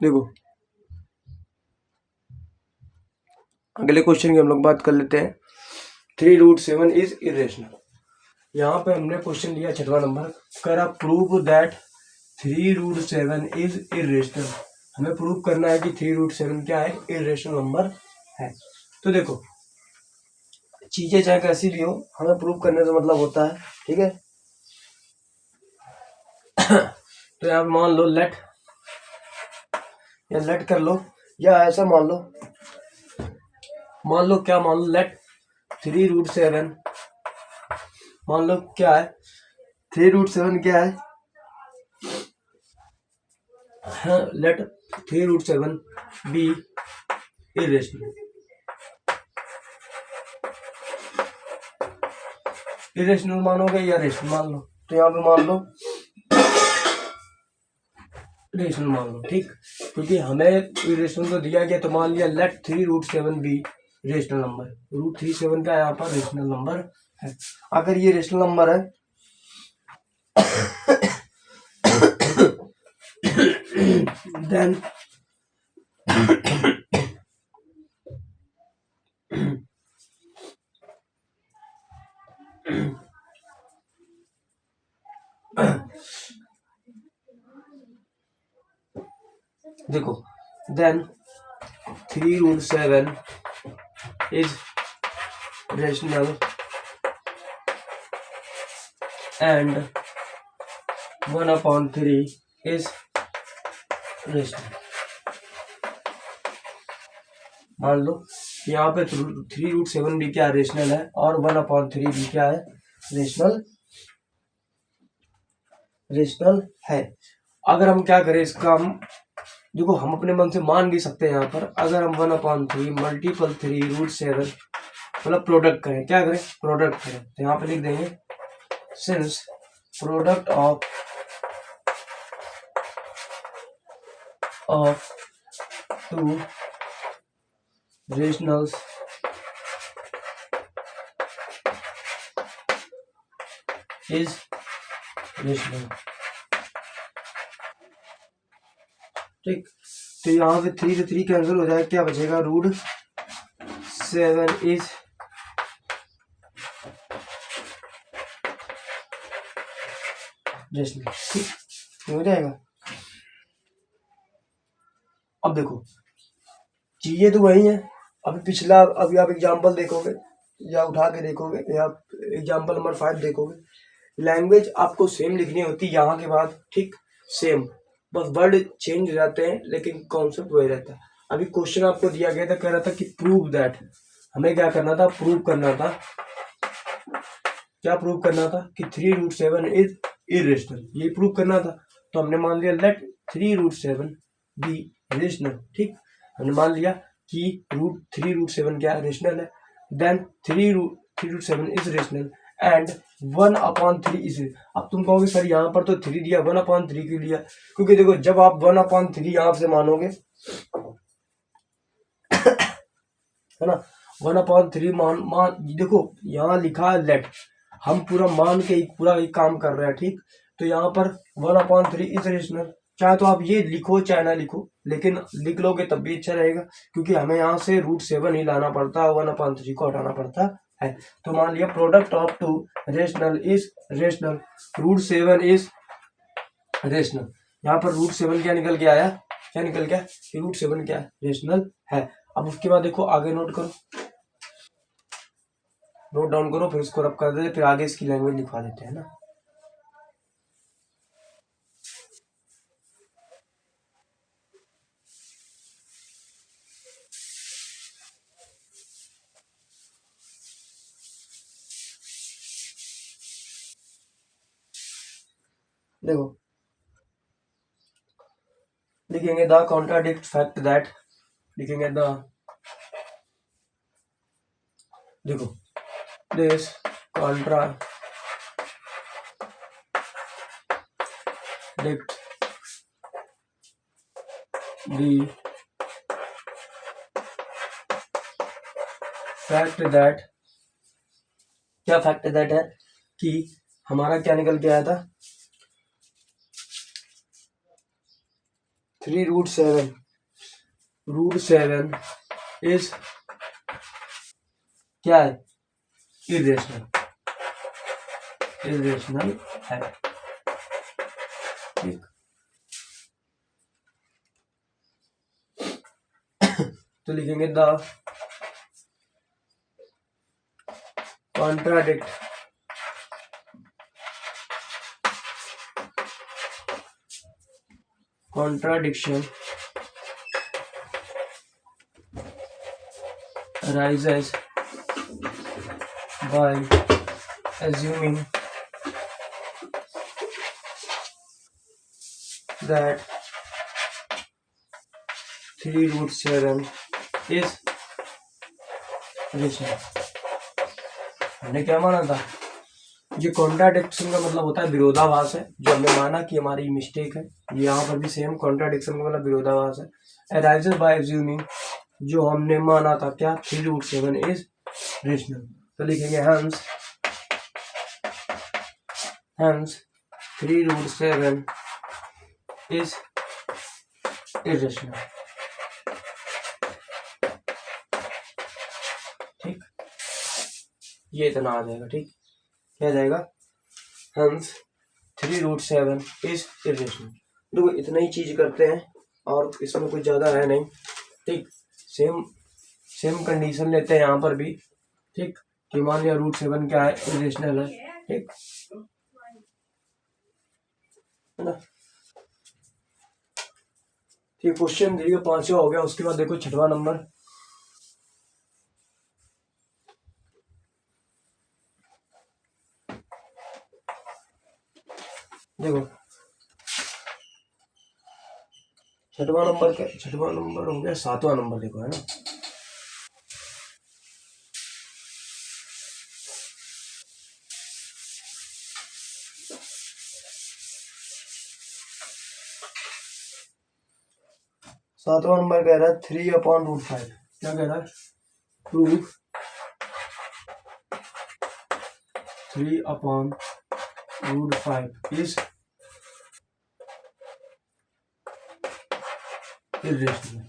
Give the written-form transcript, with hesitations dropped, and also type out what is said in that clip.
देखो अगले क्वेश्चन की हम लोग बात कर लेते हैं। 3√7 इज इरेशनल। यहाँ पे हमने क्वेश्चन लिया 6वां नंबर, कर आप प्रूव दैट 3√7 इज इरेशनल। हमें प्रूव करना है कि 3√7 क्या है, इरेशनल नंबर है। तो देखो चीजें चाहे कैसी भी हो, हमें प्रूव करने का मतलब होता है, ठीक है। तो यहाँ मान लो लेट, या लेट कर लो, या ऐसा मान लो क्या मान लो लेट 3√7, मान लो क्या है 3√7 क्या है, लेट 3√7 बी इरेशनल। इरेशनल मानोगे या रेशनल मान लो, तो यहाँ पे मान लो रेशनल मान लो, ठीक। क्योंकि हमें इरेशनल तो दिया गया, तो मान लिया लेट 3√7 बी रेशनल नंबर। √37 का यहाँ पर रेशनल नंबर है। अगर ये रेशनल नंबर है देन देखो then 3√7 is rational and 1/3 is rational. मान लो यहाँ पे 3√7 भी क्या रेशनल है, और 1/3 भी क्या है, रेशनल है। अगर हम क्या करें इसका, हम देखो हम अपने मन से मान भी सकते हैं यहाँ पर। अगर हम 1/3 मल्टीपल 3√7 मतलब प्रोडक्ट करें, क्या करें, प्रोडक्ट करें, तो यहाँ पे लिख देंगे since product of 2 rationals is rational, ठीक। तो यहाँ पे 3 से 3 कैंसिल हो जाएगा, क्या बचेगा, √7 इज रेशनल, ठीक हो जाएगा। अब देखो चीजें तो वही है, अभी पिछला, अभी आप एग्जाम्पल देखोगे या उठा के देखोगे, या एग्जाम्पल नंबर 5 देखोगे, लैंग्वेज आपको सेम लिखनी होती है यहाँ के बाद, ठीक, सेम, बस वर्ड चेंज हो जाते हैं, लेकिन कॉन्सेप्ट वही रहता है। अभी क्वेश्चन आपको दिया गया था, कह रहा था कि प्रूव दैट, हमें क्या करना था, प्रूव करना था, क्या प्रूव करना था कि 3√7 इज इरेशनल, ये प्रूव करना था। तो हमने मान लिया लेट 3√7 बी रेशनल, ठीक। हमने मान लिया कि 3√7 क्या रेशनल है, then 3√7 is rational and 1/3 is. अब तुम कहोगे सर यहाँ पर तो 3 दिया, 1/3 क्यों लिया, क्योंकि देखो जब आप 1/3 यहाँ से मानोगे है ना, 1/3 मान देखो यहाँ लिखा है लेट, हम पूरा मान के पूरा एक काम कर रहे हैं, ठीक। तो यहाँ पर 1/3 इज रेशनल, चाहे तो आप ये लिखो चाहे ना लिखो, लेकिन लिख लोगे तब भी अच्छा रहेगा, क्योंकि हमें यहाँ से √7 ही लाना पड़ता है, 1/3 को हटाना पड़ता है। तो मान लिया product of 2 rational is rational, √7 is rational. यहाँ पर √7 क्या निकल के आया, क्या निकल गया कि √7 क्या रेशनल है। अब उसके बाद देखो आगे नोट करो, नोट डाउन करो, फिर इसको रब कर देते, फिर आगे इसकी लैंग्वेज लिखवा देते हैं ना। देखो लिखेंगे द कॉन्ट्राडिक्ट फैक्ट दैट, लिखेंगे द, देखो this contradict the fact that, क्या फैक्ट दैट है कि हमारा क्या निकल के आया था, 3√7 √7 इज क्या है? इरेशनल है। ठीक, तो लिखेंगे the contradiction arises by assuming that 3√7 is rational। हमने क्या माना था? ये कॉन्ट्राडिक्शन का मतलब होता है विरोधाभास है, जो हमने माना कि हमारी मिस्टेक है। यहाँ पर भी सेम कॉन्ट्राडिक्शन का मतलब विरोधाभास है। अराइजेस बाय अज्यूमिंग, जो हमने माना था क्या? 3√7 इज रेशनल। तो लिखेंगे hence 3√7 इज इरेशनल। ठीक, ये इतना आ जाएगा। ठीक, क्या जाएगा? hence 3√7 is irrational. देखो इतना ही चीज करते हैं और इसमें कुछ ज्यादा है नहीं। ठीक, सेम कंडीशन लेते हैं यहाँ पर भी। ठीक, कि मान लिया √7 क्या है? इरेशनल है। ठीक है ना। ठीक, क्वेश्चन देखिए 5वां हो गया। उसके बाद देखो 6वां नंबर। देखो 6वां नंबर हो गया। 7वां नंबर देखो, है ना। सातवां नंबर कह रहा है 3/√5। क्या कह रहा है? Prove 3/√5 is irrational.